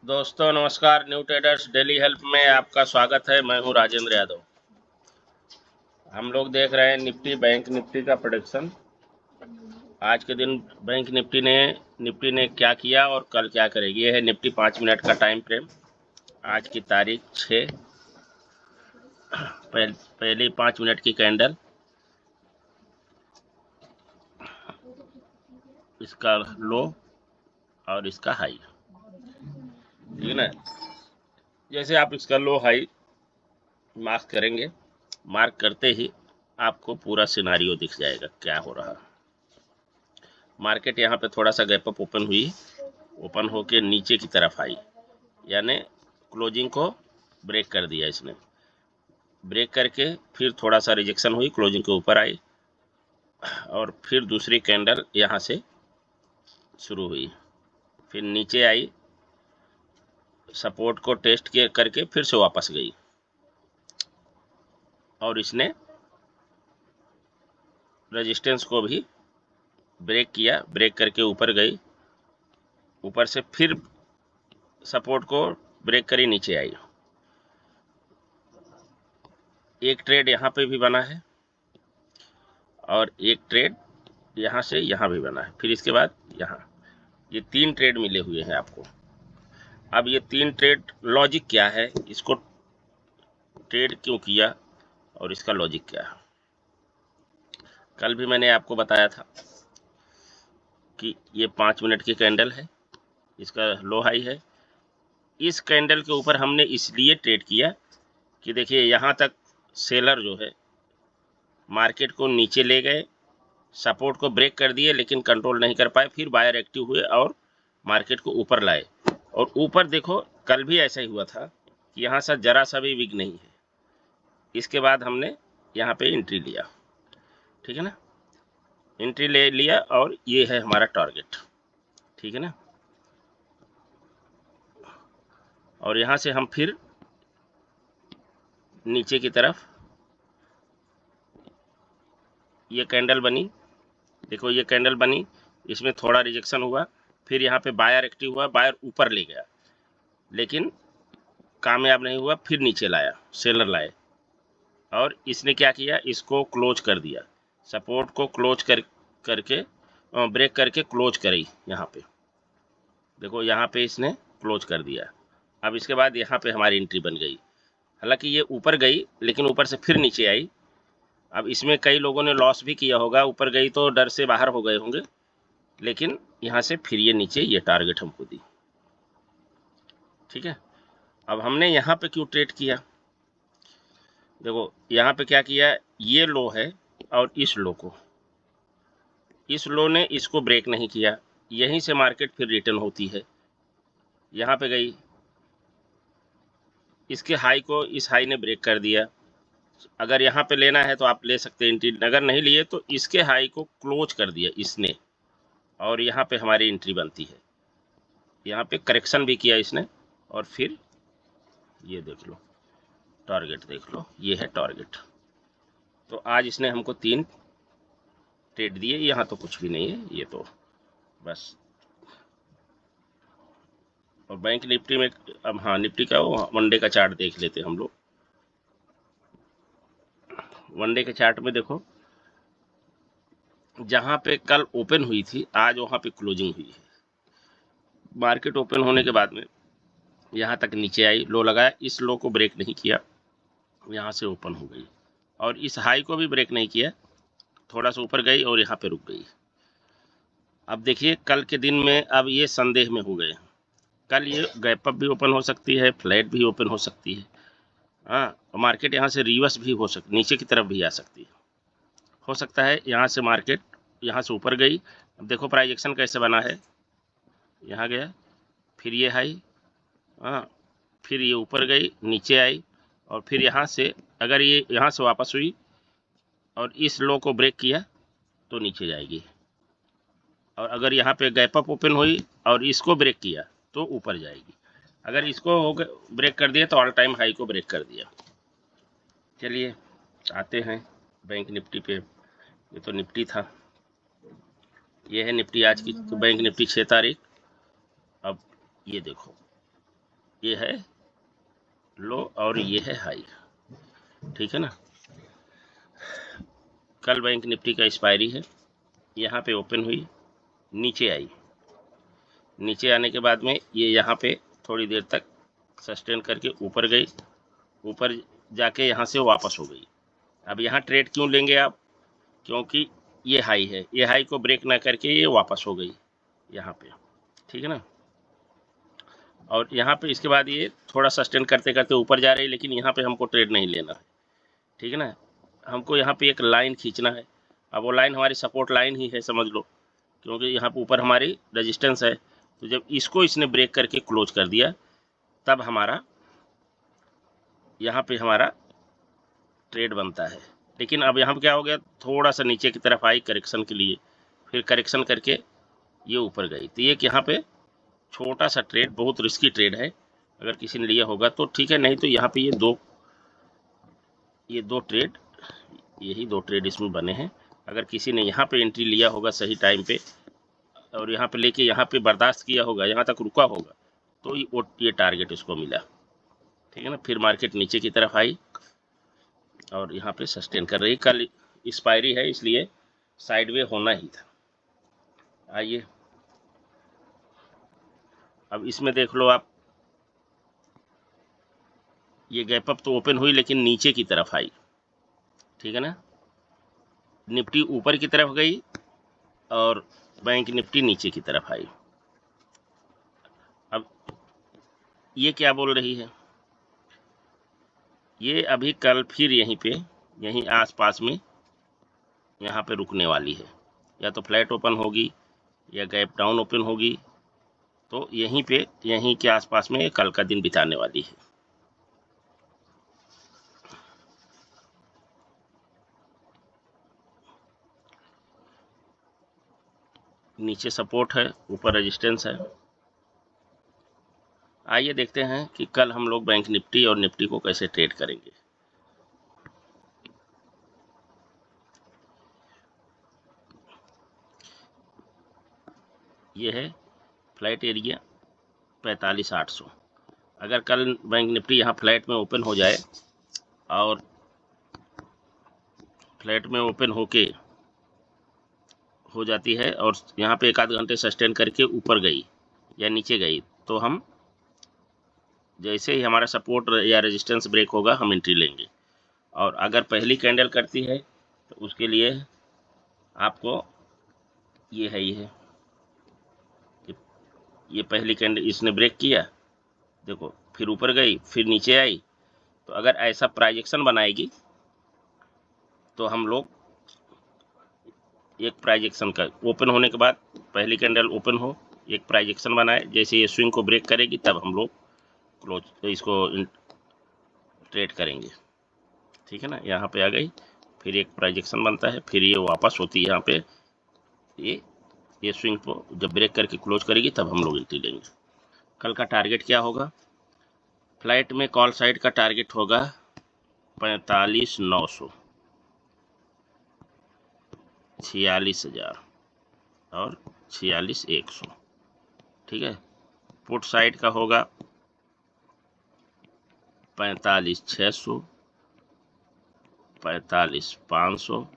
दोस्तों नमस्कार। New traders daily help में आपका स्वागत है। मैं हूं राजेंद्र यादव। हम लोग देख रहे हैं बैंक निफ्टी का प्रेडिक्शन। आज के दिन बैंक निफ्टी ने क्या किया और कल क्या करेगी। ये है निफ्टी 5 मिनट का टाइम फ्रेम। आज की तारीख 6। पहली 5 मिनट की कैंडल, इसका लो और इसका हाई, ठीक है ना। जैसे आप इसका लो हाई मार्क करेंगे, मार्क करते ही आपको पूरा सिनारियो दिख जाएगा क्या हो रहा है। मार्केट यहाँ पे थोड़ा सा गैप अप ओपन हुई, ओपन होके नीचे की तरफ आई, यानी क्लोजिंग को ब्रेक कर दिया इसने। ब्रेक करके फिर थोड़ा सा रिजेक्शन हुई, क्लोजिंग के ऊपर आई और फिर दूसरी कैंडल यहाँ से शुरू हुई, फिर नीचे आई, सपोर्ट को टेस्ट करके फिर से वापस गई और इसने रेजिस्टेंस को भी ब्रेक किया। ब्रेक करके ऊपर गई, ऊपर से फिर सपोर्ट को ब्रेक करी, नीचे आई। एक ट्रेड यहाँ पे भी बना है और एक ट्रेड यहाँ से यहाँ भी बना है, फिर इसके बाद यहाँ। ये 3 ट्रेड मिले हुए हैं आपको। अब ये 3 ट्रेड लॉजिक क्या है, इसको ट्रेड क्यों किया और इसका लॉजिक क्या है। कल भी मैंने आपको बताया था कि ये 5 मिनट की कैंडल है, इसका लो हाई है। इस कैंडल के ऊपर हमने इसलिए ट्रेड किया कि देखिए यहाँ तक सेलर जो है मार्केट को नीचे ले गए, सपोर्ट को ब्रेक कर दिए लेकिन कंट्रोल नहीं कर पाए, फिर बायर एक्टिव हुए और मार्केट को ऊपर लाए। और ऊपर देखो कल भी ऐसा ही हुआ था कि यहाँ से जरा सा भी विग नहीं है। इसके बाद हमने यहाँ पे एंट्री लिया, ठीक है ना। एंट्री ले लिया और ये है हमारा टारगेट, ठीक है ना। और यहाँ से हम फिर नीचे की तरफ, ये कैंडल बनी, देखो ये कैंडल बनी, इसमें थोड़ा रिजेक्शन हुआ, फिर यहाँ पे बायर एक्टिव हुआ, बायर ऊपर ले गया लेकिन कामयाब नहीं हुआ, फिर नीचे लाया, सेलर लाए और इसने क्या किया, इसको क्लोज कर दिया। सपोर्ट को क्लोज करके ब्रेक करके क्लोज करी। यहाँ पे देखो, यहाँ पे इसने क्लोज कर दिया। अब इसके बाद यहाँ पे हमारी एंट्री बन गई। हालांकि ये ऊपर गई लेकिन ऊपर से फिर नीचे आई। अब इसमें कई लोगों ने लॉस भी किया होगा, ऊपर गई तो डर से बाहर हो गए होंगे, लेकिन यहाँ से फिर ये नीचे, ये टारगेट हमको दी, ठीक है। अब हमने यहाँ पे क्यों ट्रेड किया, देखो यहाँ पे क्या किया, ये लो है और इस लो ने इसको ब्रेक नहीं किया, यहीं से मार्केट फिर रिटर्न होती है। यहाँ पे गई, इसके हाई को इस हाई ने ब्रेक कर दिया। अगर यहाँ पे लेना है तो आप ले सकते हैं एंट्री, अगर नहीं लिए तो इसके हाई को क्लोज कर दिया इसने और यहाँ पे हमारी एंट्री बनती है। यहाँ पे करेक्शन भी किया इसने और फिर ये देख लो टारगेट, देख लो ये है टारगेट। तो आज इसने हमको 3 ट्रेड दिए। यहाँ तो कुछ भी नहीं है, ये तो बस। और बैंक निफ्टी में अब, हाँ निफ्टी का वो वनडे का चार्ट देख लेते हैं हम लोग। वनडे के चार्ट में देखो, जहाँ पे कल ओपन हुई थी आज वहाँ पे क्लोजिंग हुई है। मार्केट ओपन होने के बाद में यहाँ तक नीचे आई, लो लगाया, इस लो को ब्रेक नहीं किया, यहाँ से ओपन हो गई और इस हाई को भी ब्रेक नहीं किया, थोड़ा सा ऊपर गई और यहाँ पे रुक गई। अब देखिए कल के दिन में अब ये संदेह में हो गए, कल ये गैप अप भी ओपन हो सकती है, फ्लैट भी ओपन हो सकती है, हाँ। मार्केट यहाँ से रिवर्स भी हो सकती, नीचे की तरफ भी आ सकती है, हो सकता है यहाँ से मार्केट यहाँ से ऊपर गई। अब देखो प्राइजेक्शन कैसे बना है, यहाँ गया, फिर ये हाई, हाँ, फिर ये ऊपर गई, नीचे आई और फिर यहाँ से अगर ये यहाँ से वापस हुई और इस लो को ब्रेक किया तो नीचे जाएगी, और अगर यहाँ पे गैप अप ओपन हुई और इसको ब्रेक किया तो ऊपर जाएगी। अगर इसको हो ब्रेक कर दिया तो ऑल टाइम हाई को ब्रेक कर दिया। चलिए आते हैं बैंक निफ्टी पे। ये तो निफ्टी था, ये है निफ्टी आज की, तो बैंक निफ्टी 6 तारीख। अब ये देखो ये है लो और ये है हाई, ठीक है ना। कल बैंक निफ्टी का एक्सपायरी है, यहाँ पे ओपन हुई, नीचे आई, नीचे आने के बाद में ये यहाँ पे थोड़ी देर तक सस्टेन करके ऊपर गई, ऊपर जाके यहाँ से वापस हो गई। अब यहाँ ट्रेड क्यों लेंगे आप, क्योंकि ये हाई है, ये हाई को ब्रेक ना करके ये वापस हो गई यहाँ पे, ठीक है ना। और यहाँ पे इसके बाद ये थोड़ा सस्टेन करते करते ऊपर जा रही है, लेकिन यहाँ पे हमको ट्रेड नहीं लेना है, ठीक है ना। हमको यहाँ पे एक लाइन खींचना है। अब वो लाइन हमारी सपोर्ट लाइन ही है समझ लो, क्योंकि यहाँ पे ऊपर हमारी रेजिस्टेंस है। तो जब इसको इसने ब्रेक करके क्लोज कर दिया, तब हमारा यहाँ पे हमारा ट्रेड बनता है। लेकिन अब यहाँ पे क्या हो गया, थोड़ा सा नीचे की तरफ आई करेक्शन के लिए, फिर करेक्शन करके ये ऊपर गई। तो ये यहाँ पे छोटा सा ट्रेड, बहुत रिस्की ट्रेड है, अगर किसी ने लिया होगा तो ठीक है, नहीं तो यहाँ पे ये दो ट्रेड, यही दो ट्रेड इसमें बने हैं। अगर किसी ने यहाँ पे एंट्री लिया होगा सही टाइम पे, और यहाँ पे लेके यहाँ पे बर्दाश्त किया होगा, यहाँ तक रुका होगा, तो ये टारगेट इसको मिला, ठीक है ना। फिर मार्केट नीचे की तरफ आई और यहाँ पे सस्टेन कर रही। कल एक्सपायरी है इसलिए साइडवे होना ही था। आइए अब इसमें देख लो आप, ये गैप अप तो ओपन हुई लेकिन नीचे की तरफ आई, ठीक है ना। निफ्टी ऊपर की तरफ गई और बैंक निफ्टी नीचे की तरफ आई। अब ये क्या बोल रही है, ये अभी कल फिर यहीं आसपास में यहाँ पे रुकने वाली है, या तो फ्लैट ओपन होगी या गैप डाउन ओपन होगी, तो यहीं के आसपास में कल का दिन बिताने वाली है। नीचे सपोर्ट है, ऊपर रेजिस्टेंस है। आइए देखते हैं कि कल हम लोग बैंक निफ्टी और निफ्टी को कैसे ट्रेड करेंगे। ये है फ्लैट एरिया 45,800। अगर कल बैंक निफ्टी यहाँ फ्लैट में ओपन हो जाए और फ्लैट में ओपन हो जाती है और यहाँ पे एक आध घंटे सस्टेन करके ऊपर गई या नीचे गई, तो हम जैसे ही हमारा सपोर्ट या रेजिस्टेंस ब्रेक होगा हम एंट्री लेंगे। और अगर पहली कैंडल करती है तो उसके लिए आपको ये है, ये पहली कैंडल इसने ब्रेक किया, देखो, फिर ऊपर गई, फिर नीचे आई। तो अगर ऐसा प्राइजेक्शन बनाएगी तो हम लोग एक प्राइजेक्शन का ओपन होने के बाद पहली कैंडल ओपन हो, एक प्राइजेक्शन बनाए, जैसे ये स्विंग को ब्रेक करेगी तब हम लोग क्लोज तो इसको ट्रेड करेंगे, ठीक है ना। यहाँ पे आ गई, फिर एक प्राइजेक्शन बनता है, फिर ये वापस होती है यहाँ पे, ये स्विंग को जब ब्रेक करके क्लोज करेगी तब हम लोग एंट्री लेंगे। कल का टारगेट क्या होगा, फ्लाइट में कॉल साइड का टारगेट होगा 45,900, 46,000 और 46,100, ठीक है। पुट साइड का होगा 45,600, 45,500,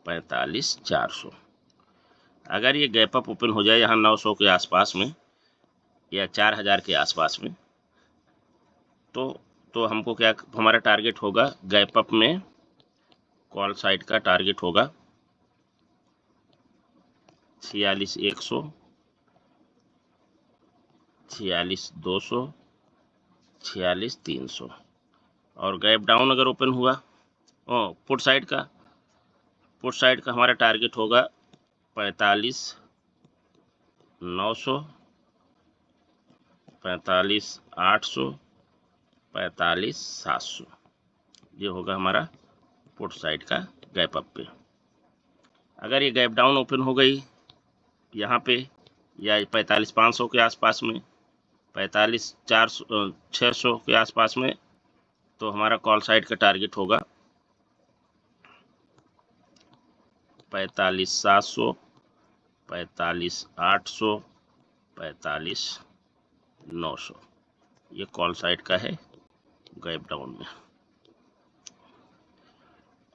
45,400। अगर ये गैप अप ओपन हो जाए यहाँ 900 के आसपास में या 4,000 के आसपास में, तो हमको क्या, हमारा टारगेट होगा गैप अप में कॉल साइड का टारगेट होगा 46,100, 46,200, 46,300। और गैप डाउन अगर ओपन हुआ, पुट साइड का हमारा टारगेट होगा 45,900, 45,800, 45,700। ये होगा हमारा पुट साइड का गैप अप पे। अगर ये गैप डाउन ओपन हो गई यहाँ पे या 45,500 के आसपास में, 45,600 के आसपास में, तो हमारा कॉल साइड का टारगेट होगा 45,700, 45,800, 45,900। ये कॉल साइड का है गैप डाउन में।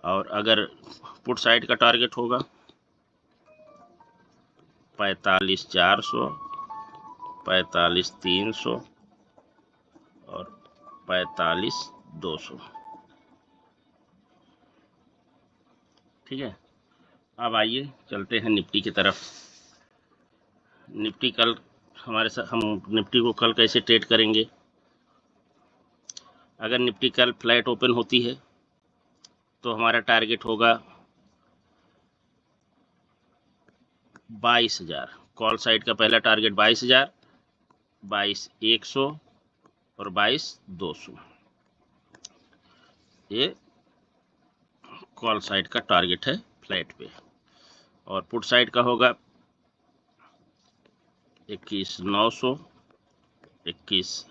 और अगर पुट साइड का टारगेट होगा 45,400, 45,300 और 45,200। ठीक है, अब आइए चलते हैं निफ्टी की तरफ। निफ्टी कल हमारे साथ, हम निफ्टी को कल कैसे ट्रेड करेंगे। अगर निफ्टी कल फ्लैट ओपन होती है तो हमारा टारगेट होगा 22,000। कॉल साइड का पहला टारगेट 22,000, 22,100 और 22,200। ये कॉल साइड का टारगेट है फ्लैट पे। और पुट साइड का होगा 21,900, 21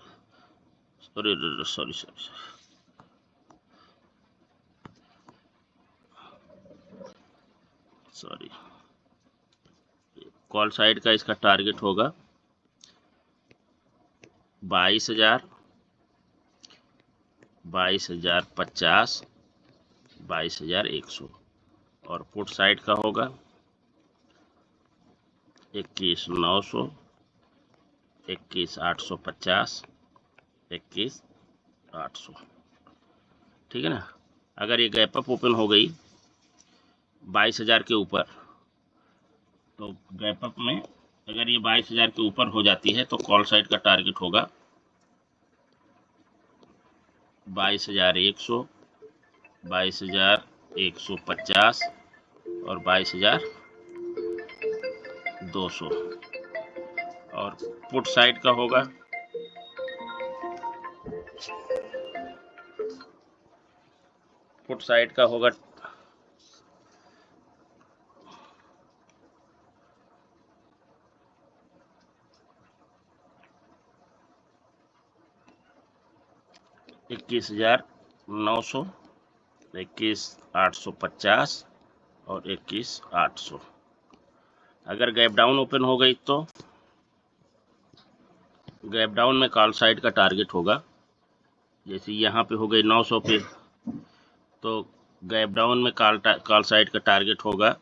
सॉरी कॉल साइड का इसका टारगेट होगा 22,000, 22,050, 22,100। और पुट साइड का होगा 21,900, 21,850, 21,800। ठीक है ना। अगर ये गैप अप ओपन हो गई 22,000 के ऊपर, तो गैप अप में अगर ये 22,000 के ऊपर हो जाती है तो कॉल साइड का टारगेट होगा 22,100, 22,150 और 22,200। और पुट साइड का होगा 21,900, 21,850 और 21,800। अगर गैप डाउन ओपन हो गई तो गैप डाउन में कॉल साइड का टारगेट होगा, जैसे यहाँ पे हो गई 900 पे, तो गैप डाउन में कॉल साइड का टारगेट होगा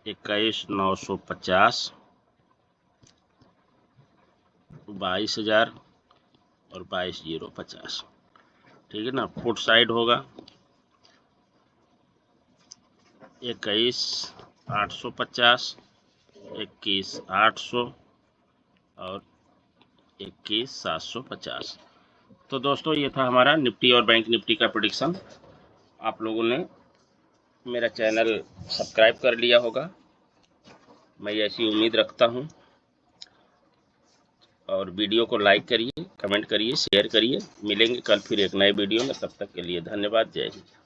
21,950, 22,000 और 22,050। ठीक है ना। पुट साइड होगा 21,850, 21,800 और 21,750। तो दोस्तों ये था हमारा निफ्टी और बैंक निफ्टी का प्रेडिक्शन। आप लोगों ने मेरा चैनल सब्सक्राइब कर लिया होगा, मैं ऐसी उम्मीद रखता हूं। और वीडियो को लाइक करिए, कमेंट करिए, शेयर करिए। मिलेंगे कल फिर एक नए वीडियो में। तब तक के लिए धन्यवाद। जय हिंद।